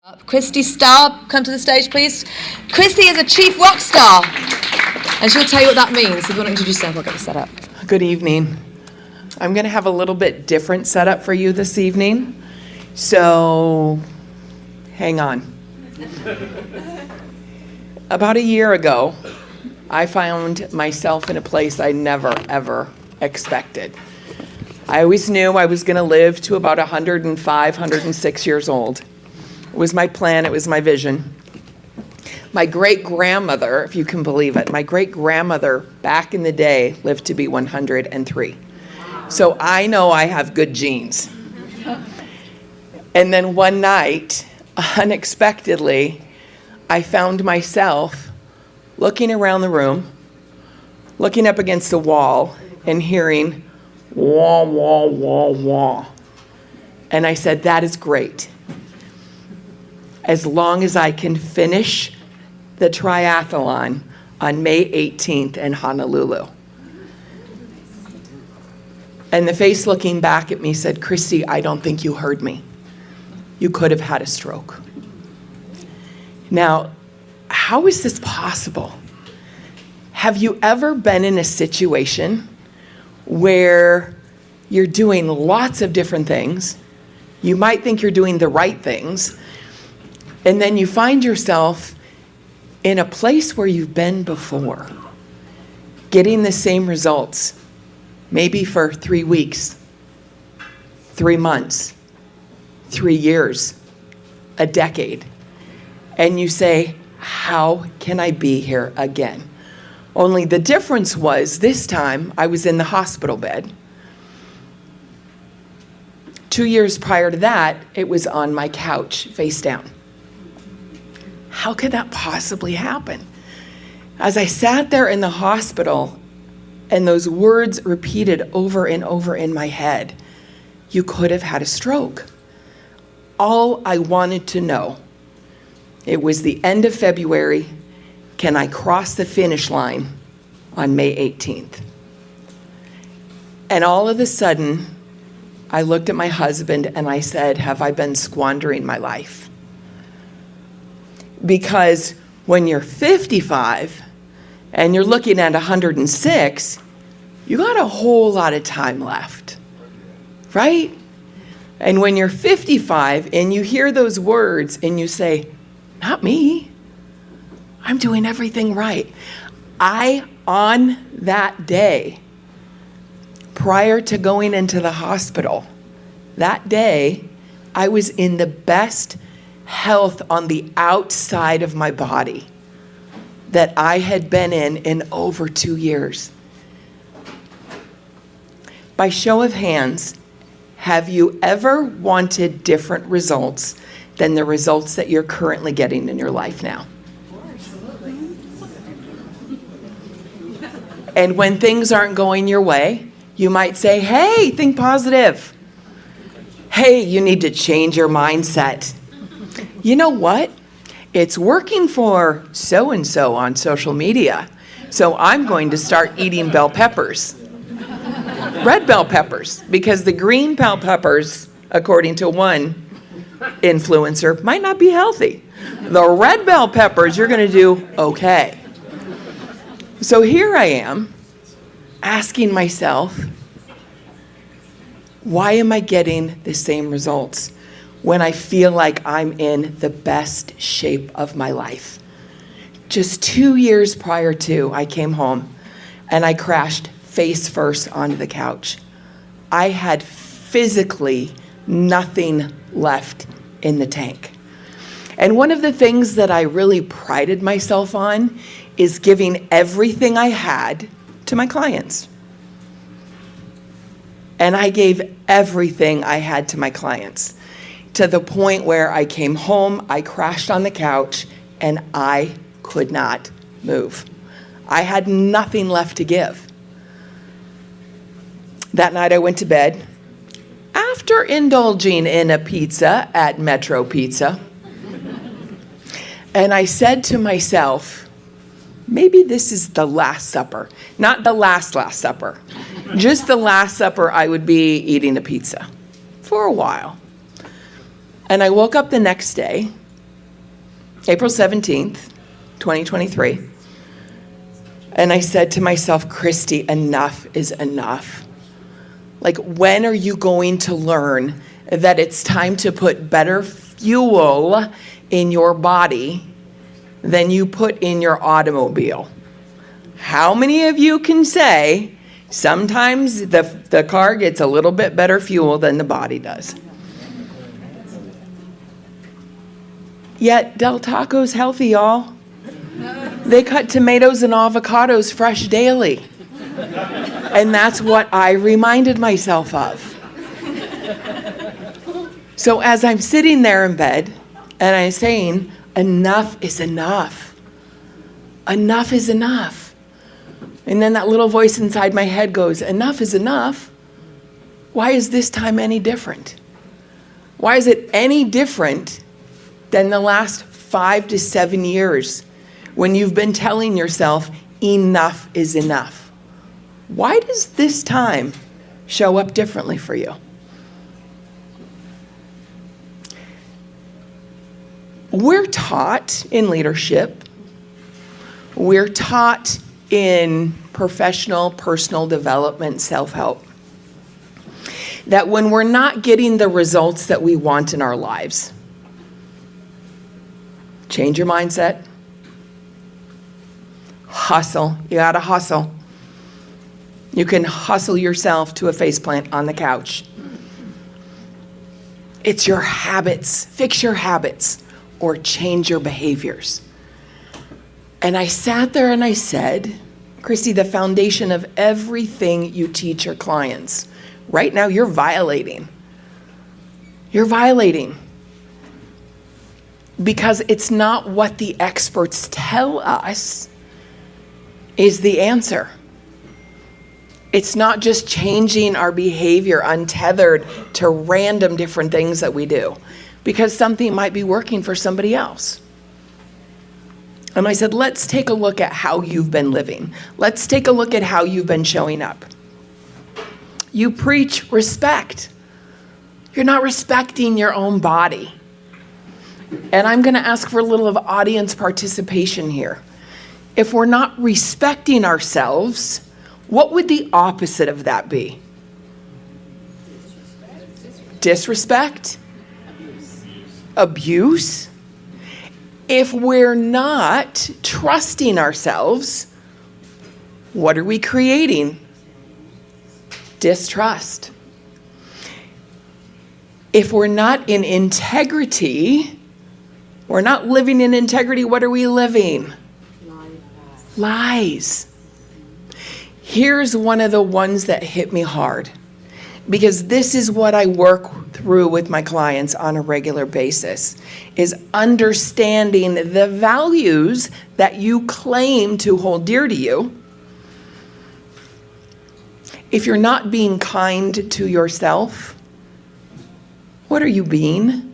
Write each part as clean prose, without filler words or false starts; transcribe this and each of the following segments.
Kristi Staab, come to the stage, please. Kristi is a chief rock star, and she'll tell you what that means. If you want to introduce yourself, I'll get this set up. Good evening. I'm going to have a little bit different setup for you this evening, so hang on. About a year ago, I found myself in a place I never, ever expected. I always knew I was going to live to about 105, 106 years old. It was my plan, it was my vision. My great-grandmother, if you can believe it, my great-grandmother back in the day lived to be 103. So I know I have good genes. And then one night, unexpectedly, I found myself looking around the room, looking up against the wall, and hearing wah, wah, wah, wah. And I said, that is great. As long as I can finish the triathlon on May 18th in Honolulu. And the face looking back at me said, Kristi, I don't think you heard me. You could have had a stroke. Now, how is this possible? Have you ever been in a situation where you're doing lots of different things? You might think you're doing the right things, and then you find yourself in a place where you've been before, getting the same results, maybe for 3 weeks, 3 months, 3 years, a decade. And you say, how can I be here again? Only the difference was this time I was in the hospital bed. 2 years prior to that, it was on my couch, face down. How could that possibly happen? As I sat there in the hospital and those words repeated over and over in my head, you could have had a stroke. All I wanted to know, it was the end of February, can I cross the finish line on May 18th? And all of a sudden, I looked at my husband and I said, have I been squandering my life? Because when you're 55 and you're looking at 106, you got a whole lot of time left, right? And when you're 55 and you hear those words and you say, not me, I'm doing everything right. On that day, prior to going into the hospital, that day, I was in the best health on the outside of my body that I had been in over 2 years. By show of hands, have you ever wanted different results than the results that you're currently getting in your life now? Absolutely. And when things aren't going your way, you might say, hey, think positive. Hey, you need to change your mindset. You know what? It's working for so-and-so on social media, so I'm going to start eating bell peppers. Red bell peppers, because the green bell peppers, according to one influencer, might not be healthy. The red bell peppers, you're going to do okay. So here I am, asking myself, why am I getting the same results when I feel like I'm in the best shape of my life? Just 2 years prior to, I came home and I crashed face first onto the couch. I had physically nothing left in the tank. And one of the things that I really prided myself on is giving everything I had to my clients. And I gave everything I had to my clients, to the point where I came home, I crashed on the couch, and I could not move. I had nothing left to give. That night I went to bed after indulging in a pizza at Metro Pizza. And I said to myself, maybe this is the Last Supper. Not the last supper. Just the Last Supper I would be eating a pizza for a while. And I woke up the next day April 17th, 2023. And I said to myself, Kristi, enough is enough. Like, when are you going to learn that it's time to put better fuel in your body than you put in your automobile? How many of you can say sometimes the car gets a little bit better fuel than the body does? Yet Del Taco's healthy, y'all. They cut tomatoes and avocados fresh daily. And that's what I reminded myself of. So as I'm sitting there in bed and I'm saying, enough is enough. Enough is enough. And then that little voice inside my head goes, enough is enough? Why is this time any different? Why is it any different than the last 5 to 7 years when you've been telling yourself, enough is enough? Why does this time show up differently for you? We're taught in leadership, we're taught in professional, personal development, self-help, that when we're not getting the results that we want in our lives, change your mindset, hustle. You gotta hustle. You can hustle yourself to a faceplant on the couch. It's your habits. Fix your habits or change your behaviors. And I sat there and I said, Kristi, the foundation of everything you teach your clients, right now you're violating. You're violating. Because it's not what the experts tell us is the answer. It's not just changing our behavior untethered to random different things that we do, because something might be working for somebody else. And I said, let's take a look at how you've been living. Let's take a look at how you've been showing up. You preach respect. You're not respecting your own body. And I'm going to ask for a little of audience participation here. If we're not respecting ourselves, what would the opposite of that be? Disrespect? Abuse? If we're not trusting ourselves, what are we creating? Distrust. If we're not in integrity, we're not living in integrity, what are we living? Lies. Here's one of the ones that hit me hard, because this is what I work through with my clients on a regular basis, is understanding the values that you claim to hold dear to you. If you're not being kind to yourself, what are you being?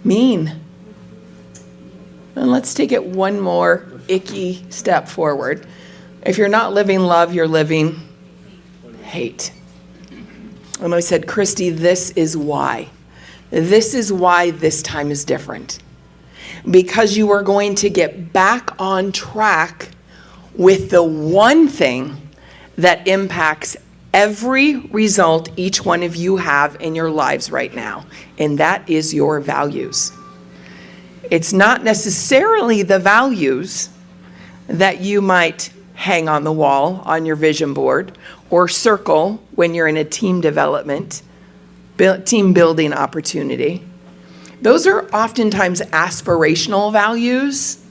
Mean. And let's take it one more icky step forward. If you're not living love, you're living hate. And I said, Kristi, this is why. This is why this time is different. Because you are going to get back on track with the one thing that impacts every result each one of you have in your lives right now, and that is your values. It's not necessarily the values that you might hang on the wall on your vision board or circle when you're in a team development, team building opportunity. Those are oftentimes aspirational values,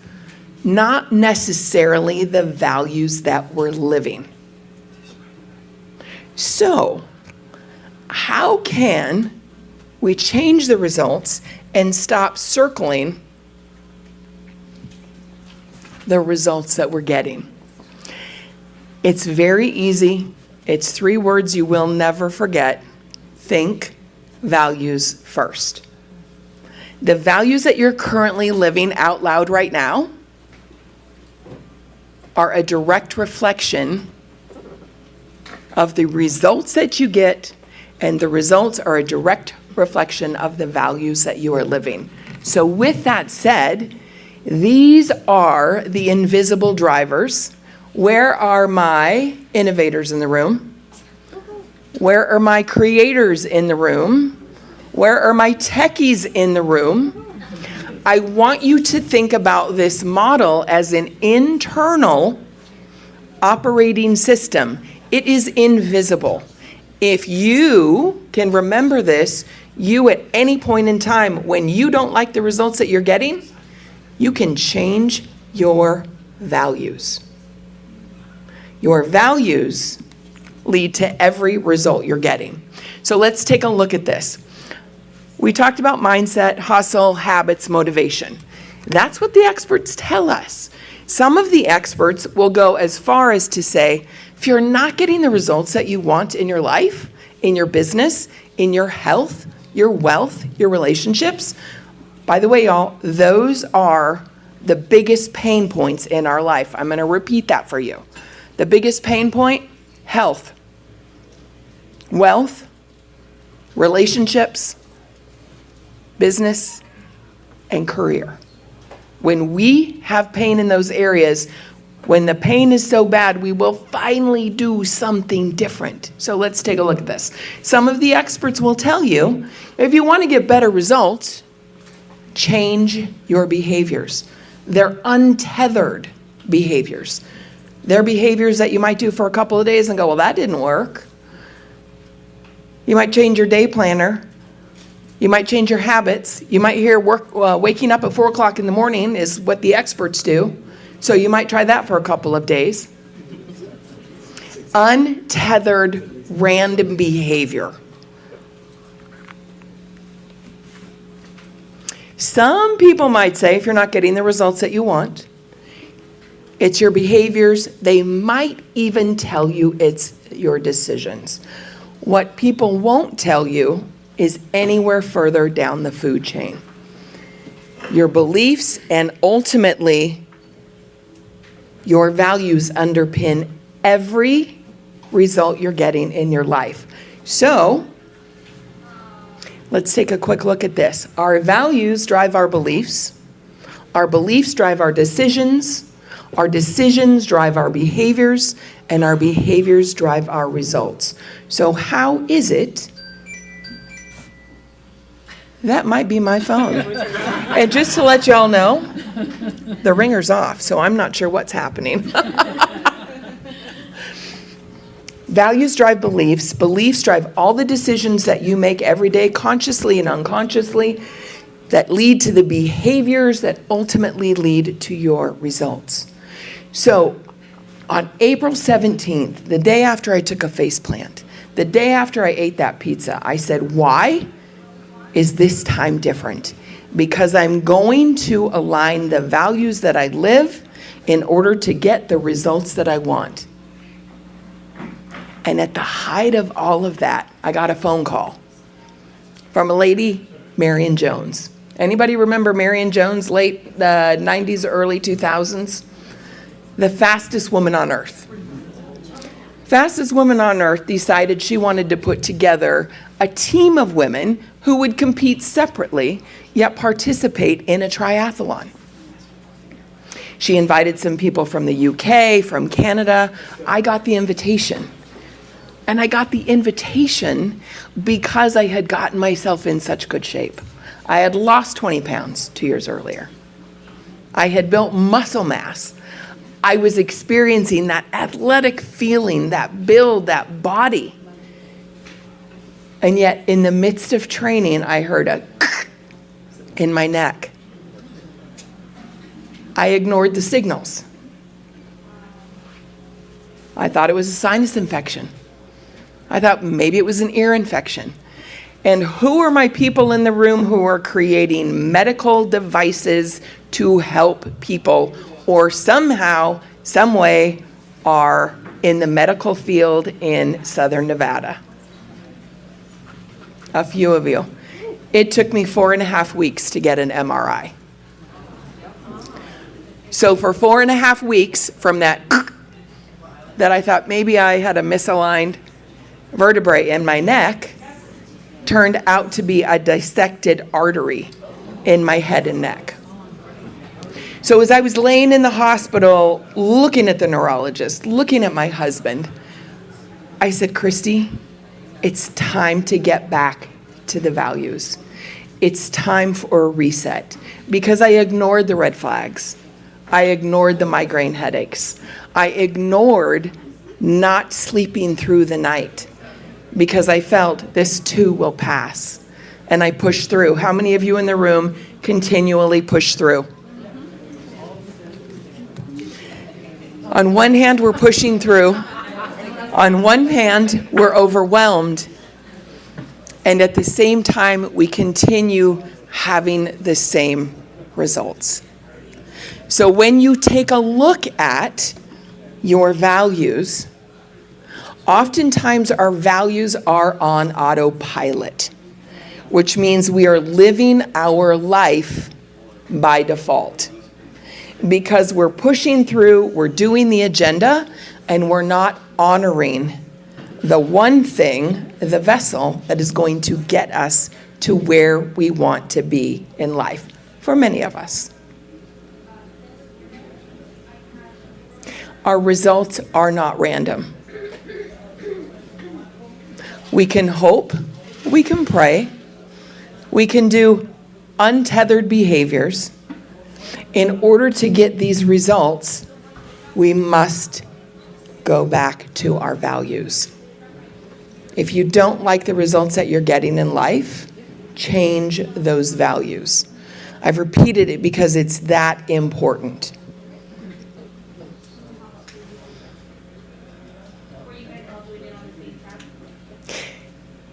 not necessarily the values that we're living. So, how can we change the results and stop circling the results that we're getting? It's very easy. It's 3 words you will never forget. Think values first. The values that you're currently living out loud right now are a direct reflection of the results that you get, and the results are a direct reflection of the values that you are living. So with that said, these are the invisible drivers. Where are my innovators in the room? Where are my creators in the room? Where are my techies in the room? I want you to think about this model as an internal operating system. It is invisible. If you can remember this, you at any point in time when you don't like the results that you're getting, you can change your values. Your values lead to every result you're getting. So let's take a look at this. We talked about mindset, hustle, habits, motivation. That's what the experts tell us. Some of the experts will go as far as to say, if you're not getting the results that you want in your life, in your business, in your health, your wealth, your relationships, by the way, y'all, those are the biggest pain points in our life. I'm going to repeat that for you. The biggest pain point, health, wealth, relationships, business, and career. When we have pain in those areas, when the pain is so bad, we will finally do something different. So let's take a look at this. Some of the experts will tell you, if you want to get better results, change your behaviors. They're untethered behaviors. They're behaviors that you might do for a couple of days and go, well, that didn't work. You might change your day planner. You might change your habits. You might hear waking up at 4 o'clock in the morning is what the experts do. So you might try that for a couple of days. Untethered random behavior. Some people might say, if you're not getting the results that you want, it's your behaviors. They might even tell you it's your decisions. What people won't tell you is anywhere further down the food chain. Your beliefs and ultimately your values underpin every result you're getting in your life. So, let's take a quick look at this. Our values drive our beliefs drive our decisions drive our behaviors, and our behaviors drive our results. So how is it? That might be my phone. And just to let y'all know, the ringer's off, so I'm not sure what's happening. Values drive beliefs. Beliefs drive all the decisions that you make every day, consciously and unconsciously, that lead to the behaviors that ultimately lead to your results. So on April 17th, the day after I took a faceplant, the day after I ate that pizza, I said, why is this time different? Because I'm going to align the values that I live in order to get the results that I want. And at the height of all of that, I got a phone call from a lady, Marion Jones. Anybody remember Marion Jones, late 90s, early 2000s? The fastest woman on earth. Fastest woman on earth decided she wanted to put together a team of women who would compete separately, yet participate in a triathlon. She invited some people from the UK, from Canada. I got the invitation. And I got the invitation because I had gotten myself in such good shape. I had lost 20 pounds 2 years earlier. I had built muscle mass. I was experiencing that athletic feeling, that build, that body. And yet, in the midst of training, I heard a in my neck. I ignored the signals. I thought it was a sinus infection. I thought maybe it was an ear infection. And who are my people in the room who are creating medical devices to help people, or somehow, some way, are in the medical field in Southern Nevada? A few of you. It took me 4.5 weeks to get an MRI. So for 4.5 weeks from that I thought maybe I had a misaligned vertebrae in my neck, turned out to be a dissected artery in my head and neck. So as I was laying in the hospital, looking at the neurologist, looking at my husband, I said, Kristi, it's time to get back to the values. It's time for a reset, because I ignored the red flags. I ignored the migraine headaches. I ignored not sleeping through the night because I felt this too will pass. And I pushed through. How many of you in the room continually push through? On one hand, we're pushing through. On one hand, we're overwhelmed. And at the same time, we continue having the same results. So when you take a look at your values, oftentimes our values are on autopilot, which means we are living our life by default. Because we're pushing through, we're doing the agenda, and we're not honoring the one thing, the vessel, that is going to get us to where we want to be in life, for many of us. Our results are not random. We can hope, we can pray, we can do untethered behaviors. In order to get these results, we must go back to our values. If you don't like the results that you're getting in life, change those values. I've repeated it because it's that important.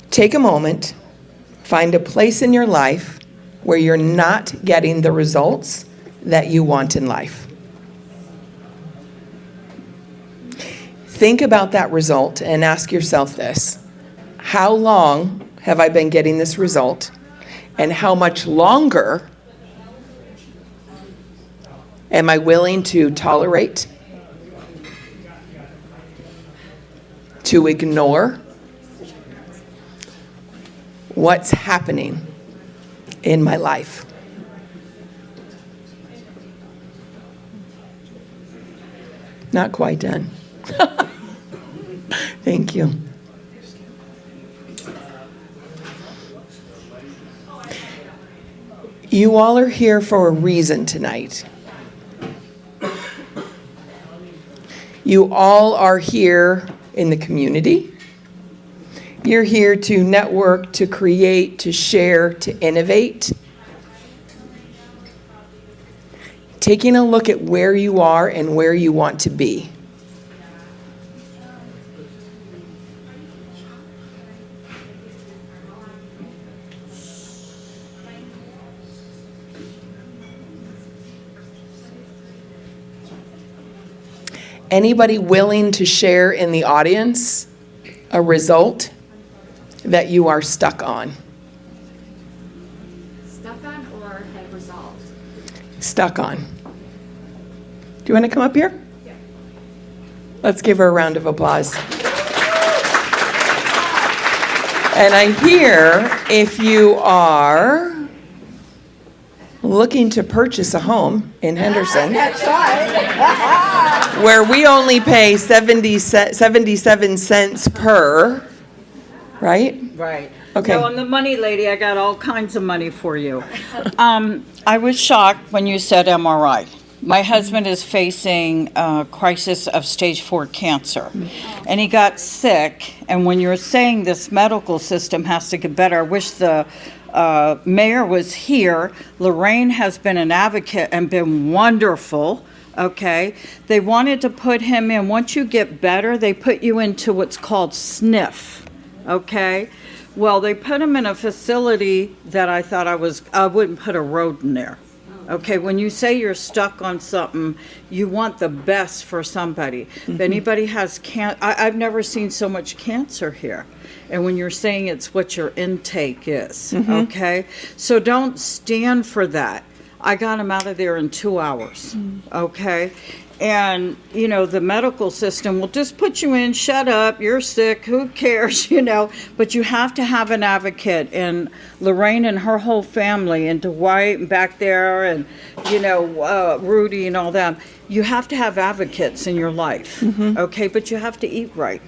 Take a moment, find a place in your life where you're not getting the results that you want in life. Think about that result and ask yourself this: how long have I been getting this result? And how much longer am I willing to tolerate, to ignore what's happening in my life? Not quite done. Thank you. You all are here for a reason tonight. You all are here in the community. You're here to network, to create, to share, to innovate. Taking a look at where you are and where you want to be. Anybody willing to share in the audience a result that you are stuck on? Stuck on or have resolved? Stuck on. Do you want to come up here? Yeah. Let's give her a round of applause. And I hear if you are looking to purchase a home in Henderson, where we only pay 77 cents per, right? Right. Okay. So I'm the money lady. I got all kinds of money for you. I was shocked when you said MRI. My husband is facing a crisis of stage 4 cancer, and he got sick. And when you're saying this medical system has to get better, I wish the mayor was here. Lorraine has been an advocate and been wonderful. Okay, they wanted to put him in. Once you get better, they put you into what's called SNF. Okay, well, they put him in a facility that I thought I wouldn't put a road in there. Okay, when you say you're stuck on something, you want the best for somebody. If anybody has I've never seen so much cancer here. And when you're saying it's what your intake is, okay? So don't stand for that. I got him out of there in 2 hours, okay? And, the medical system will just put you in, shut up, you're sick, who cares, But you have to have an advocate. And Lorraine and her whole family, and Dwight and back there, and, Rudy and all that. You have to have advocates in your life, okay? But you have to eat right,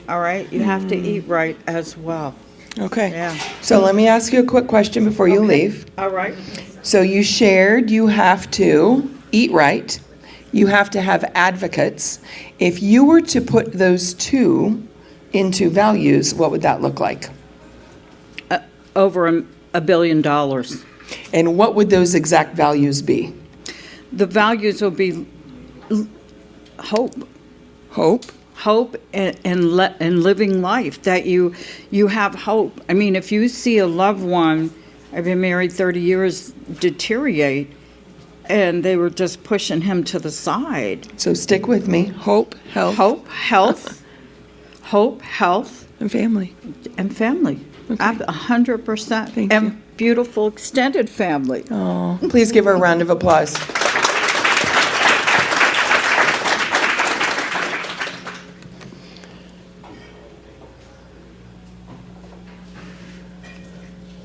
all right? You have to eat right as well. Okay. Yeah. So let me ask you a quick question before you leave. All right. So you shared you have to eat right. You have to have advocates. If you were to put those two into values, what would that look like? Over $1 billion. And what would those exact values be? The values will be hope. Hope. Hope and living life, that you have hope. I mean, if you see a loved one, I've been married 30 years, deteriorate, and they were just pushing him to the side. So stick with me. Hope, health. Hope, health, hope, health, And family. and family. Okay. 100%. Thank and you. beautiful extended family. Oh, please give her a round of applause.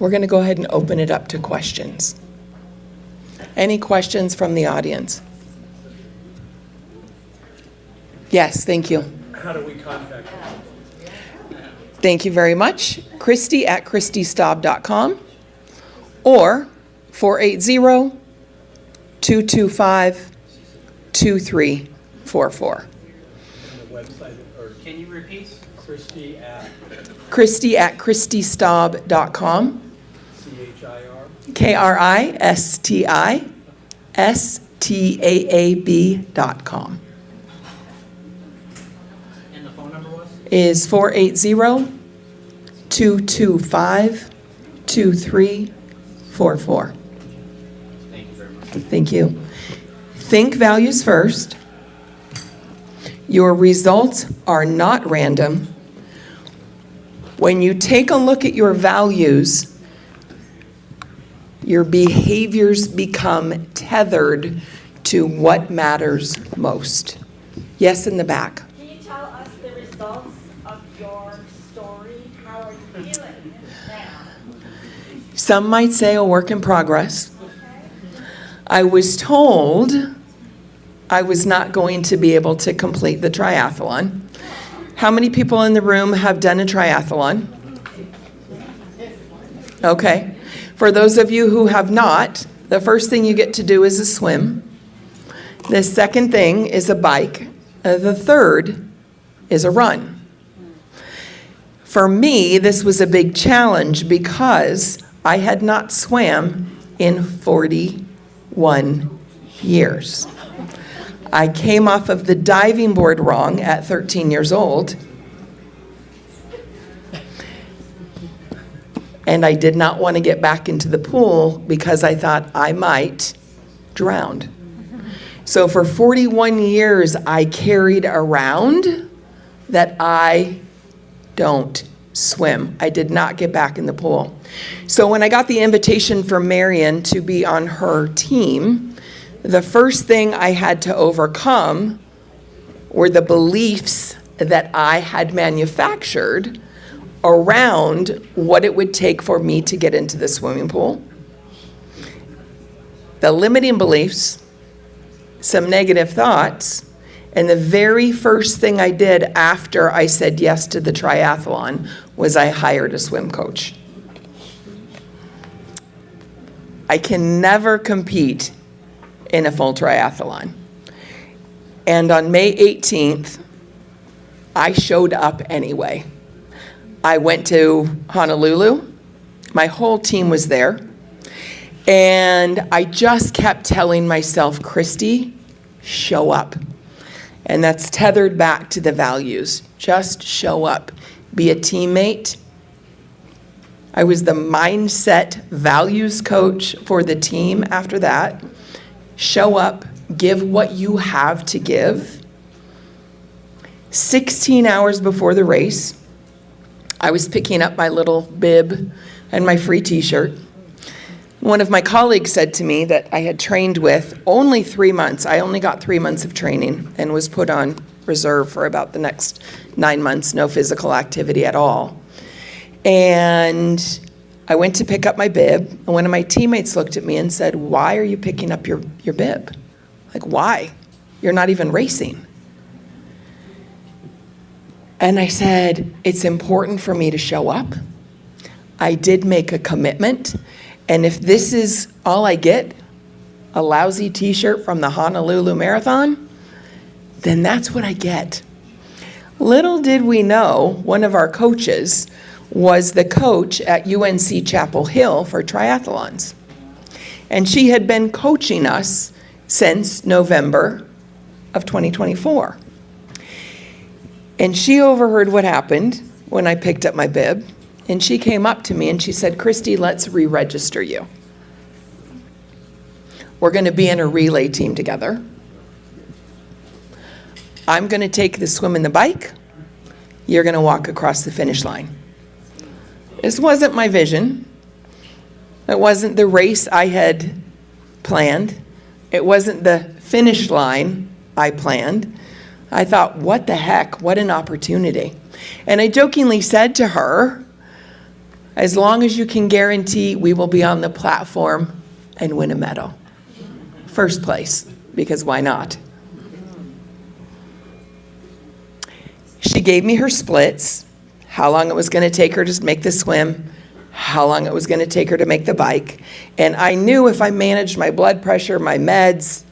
We're going to go ahead and open it up to questions. Any questions from the audience? Yes, thank you. How do we contact you? Thank you very much. Kristi at krististaab.com or 480-225-2344. And the website, or can you repeat? Kristi at Kristi at krististaab.com. CHIR. KRISTISTAAB.com. And the phone number was? Is 480-225-2344. Thank you very much. Thank you. Think values first. Your results are not random. When you take a look at your values, your behaviors become tethered to what matters most. Yes, in the back. Can you tell us the results of your story? How are you feeling now? Some might say a work in progress. I was told I was not going to be able to complete the triathlon. How many people in the room have done a triathlon? Okay. For those of you who have not, the first thing you get to do is a swim. The second thing is a bike. The third is a run. For me, this was a big challenge because I had not swam in 41 years. I came off of the diving board wrong at 13 years old. And I did not want to get back into the pool because I thought I might drown. So for 41 years, I carried around that I don't swim. I did not get back in the pool. So when I got the invitation from Marion to be on her team, the first thing I had to overcome were the beliefs that I had manufactured around what it would take for me to get into the swimming pool. The limiting beliefs, some negative thoughts, and the very first thing I did after I said yes to the triathlon was I hired a swim coach. I can never compete in a full triathlon. And on May 18th, I showed up anyway. I went to Honolulu. My whole team was there. And I just kept telling myself, Kristi, show up. And that's tethered back to the values. Just show up. Be a teammate. I was the mindset values coach for the team after that. Show up. Give what you have to give. 16 hours before the race, I was picking up my little bib and my free t-shirt. One of my colleagues said to me that I had trained with only 3 months. I only got 3 months of training and was put on reserve for about the next 9 months, no physical activity at all. And I went to pick up my bib, and one of my teammates looked at me and said, "Why are you picking up your bib? Like, why? You're not even racing." And I said, "It's important for me to show up. I did make a commitment, and if this is all I get, a lousy t-shirt from the Honolulu Marathon, then that's what I get." Little did we know, one of our coaches was the coach at UNC Chapel Hill for triathlons. And she had been coaching us since November of 2024. And she overheard what happened when I picked up my bib. And she came up to me and she said, "Kristi, let's re-register you. We're going to be in a relay team together. I'm going to take the swim and the bike. You're going to walk across the finish line." This wasn't my vision. It wasn't the race I had planned. It wasn't the finish line I planned. I thought, what the heck? What an opportunity. And I jokingly said to her, "As long as you can guarantee we will be on the platform and win a medal." First place, because why not? She gave me her splits, how long it was going to take her to make the swim, how long it was going to take her to make the bike. And I knew if I managed my blood pressure, my meds,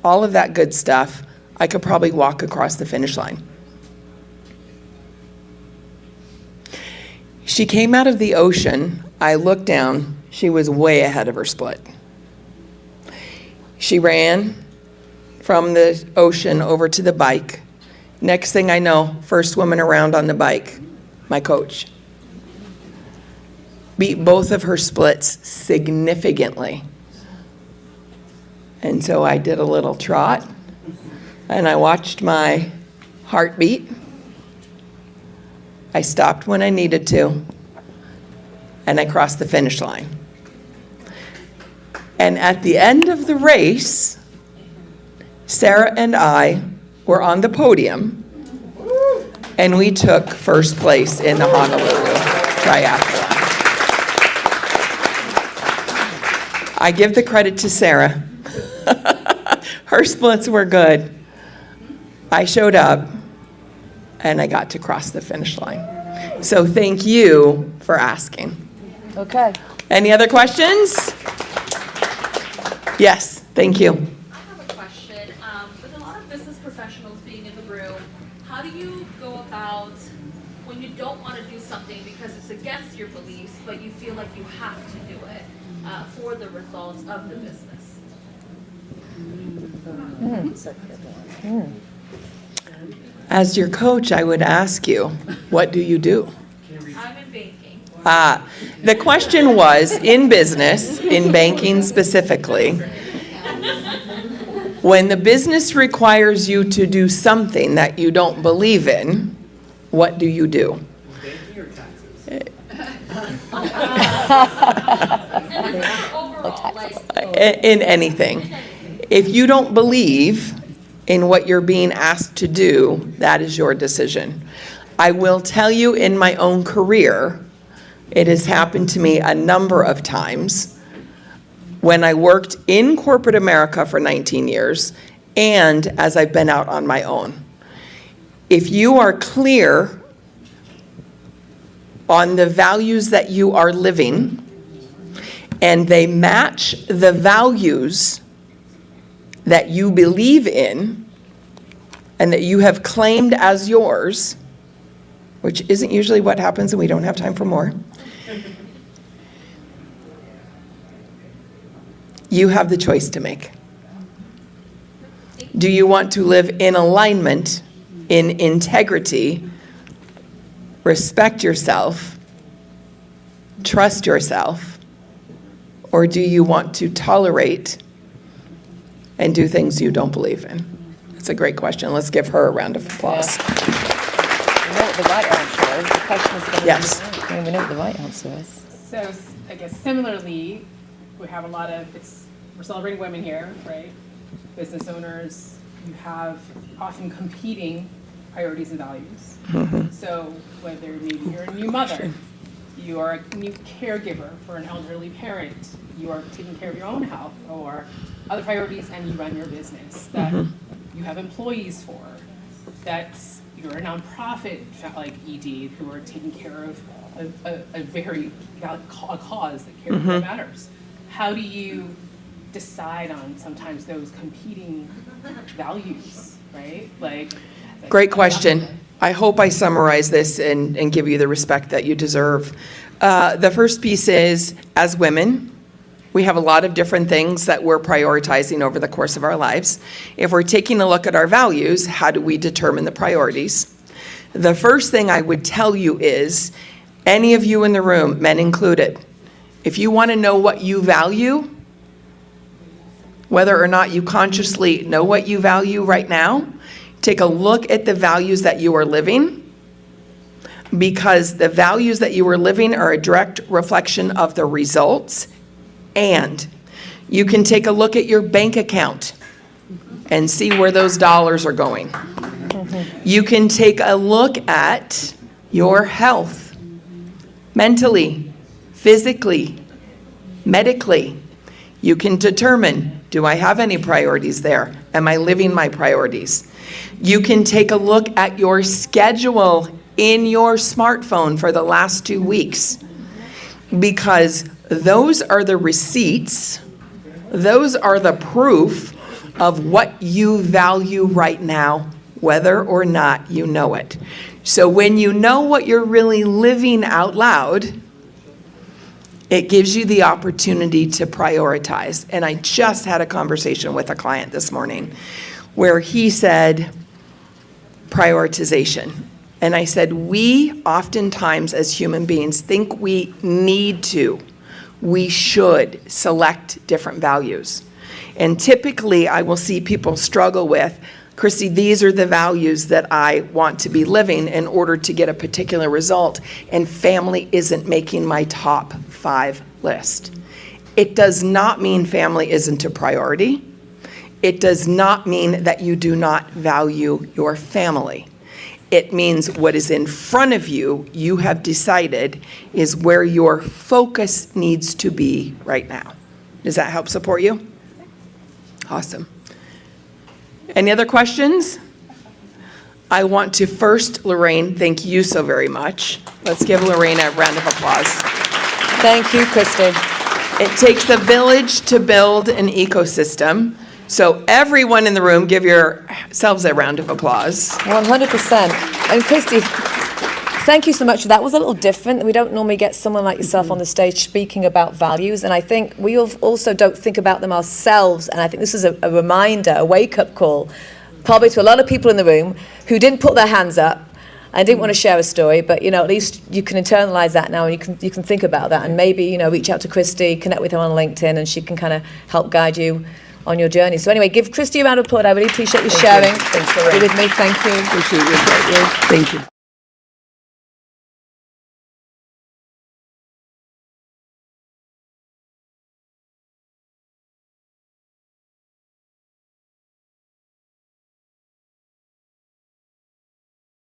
all of that good stuff, I could probably walk across the finish line. She came out of the ocean. I looked down. She was way ahead of her split. She ran from the ocean over to the bike. Next thing I know, first woman around on the bike, my coach. Beat both of her splits significantly. And so I did a little trot, and I watched my heartbeat. I stopped when I needed to, and I crossed the finish line. And at the end of the race, Sarah and I were on the podium, and we took first place in the Honolulu Triathlon. I give the credit to Sarah. Her splits were good. I showed up, and I got to cross the finish line. So thank you for asking. Okay. Any other questions? Yes, thank you. I have a question. With a lot of business professionals being in the room, how do you go about when you don't want to do something because it's against your beliefs, but you feel like you have to do it for the results of the business? As your coach, I would ask you, what do you do? I'm in banking. The question was, in business, in banking specifically, when the business requires you to do something that you don't believe in, what do you do? Banking or taxes? And this is overall, like, In anything. If you don't believe in what you're being asked to do, that is your decision. I will tell you, in my own career, it has happened to me a number of times when I worked in corporate America for 19 years and as I've been out on my own. If you are clear on the values that you are living and they match the values that you believe in and that you have claimed as yours, which isn't usually what happens and we don't have time for more, you have the choice to make. Do you want to live in alignment, in integrity, respect yourself, trust yourself, or do you want to tolerate and do things you don't believe in? That's a great question. Let's give her a round of applause. We know what the right answer is. The question is going to Yes. be, we know what the right answer is. So I guess similarly, we have a lot of, we're celebrating women here, right? Business owners, you have often competing priorities and values. So whether maybe you're a new mother, you are a new caregiver for an elderly parent, you are taking care of your own health or other priorities, and you run your business that you have employees for, that you're a nonprofit like ED who are taking care of a very a cause that cares that matters. How do you decide on sometimes those competing values, right? Like, Great question. I hope I summarize this and give you the respect that you deserve. The first piece is, as women, we have a lot of different things that we're prioritizing over the course of our lives. If we're taking a look at our values, how do we determine the priorities? The first thing I would tell you is, any of you in the room, men included, if you want to know what you value, whether or not you consciously know what you value right now, take a look at the values that you are living, because the values that you are living are a direct reflection of the results. And you can take a look at your bank account and see where those dollars are going. You can take a look at your health, mentally, physically, medically. You can determine, do I have any priorities there? Am I living my priorities? You can take a look at your schedule in your smartphone for the last 2 weeks, because those are the receipts, those are the proof of what you value right now, whether or not you know it. So when you know what you're really living out loud, it gives you the opportunity to prioritize. And I just had a conversation with a client this morning where he said, prioritization. And I said, we oftentimes as human beings think we need to, we should select different values. And typically I will see people struggle with, Kristi, these are the values that I want to be living in order to get a particular result, and family isn't making my top 5 list. It does not mean family isn't a priority. It does not mean that you do not value your family. It means what is in front of you, you have decided is where your focus needs to be right now. Does that help support you? Awesome. Any other questions? I want to first, Lorraine, thank you so very much. Let's give Lorraine a round of applause. Thank you, Kristi. It takes a village to build an ecosystem. So everyone in the room, give yourselves a round of applause. 100%. And Kristi, thank you so much. That was a little different. We don't normally get someone like yourself on the stage speaking about values, and I think we also don't think about them ourselves, and I think this is a reminder, a wake-up call, probably to a lot of people in the room who didn't put their hands up and didn't want to share a story, but at least you can internalize that now, and you can think about that, and maybe reach out to Kristi, connect with her on LinkedIn, and she can kind of help guide you on your journey. So anyway, give Kristi a round of applause. I really appreciate you sharing. Thanks, Lorraine. With me. Thank you. Appreciate you. Thank you.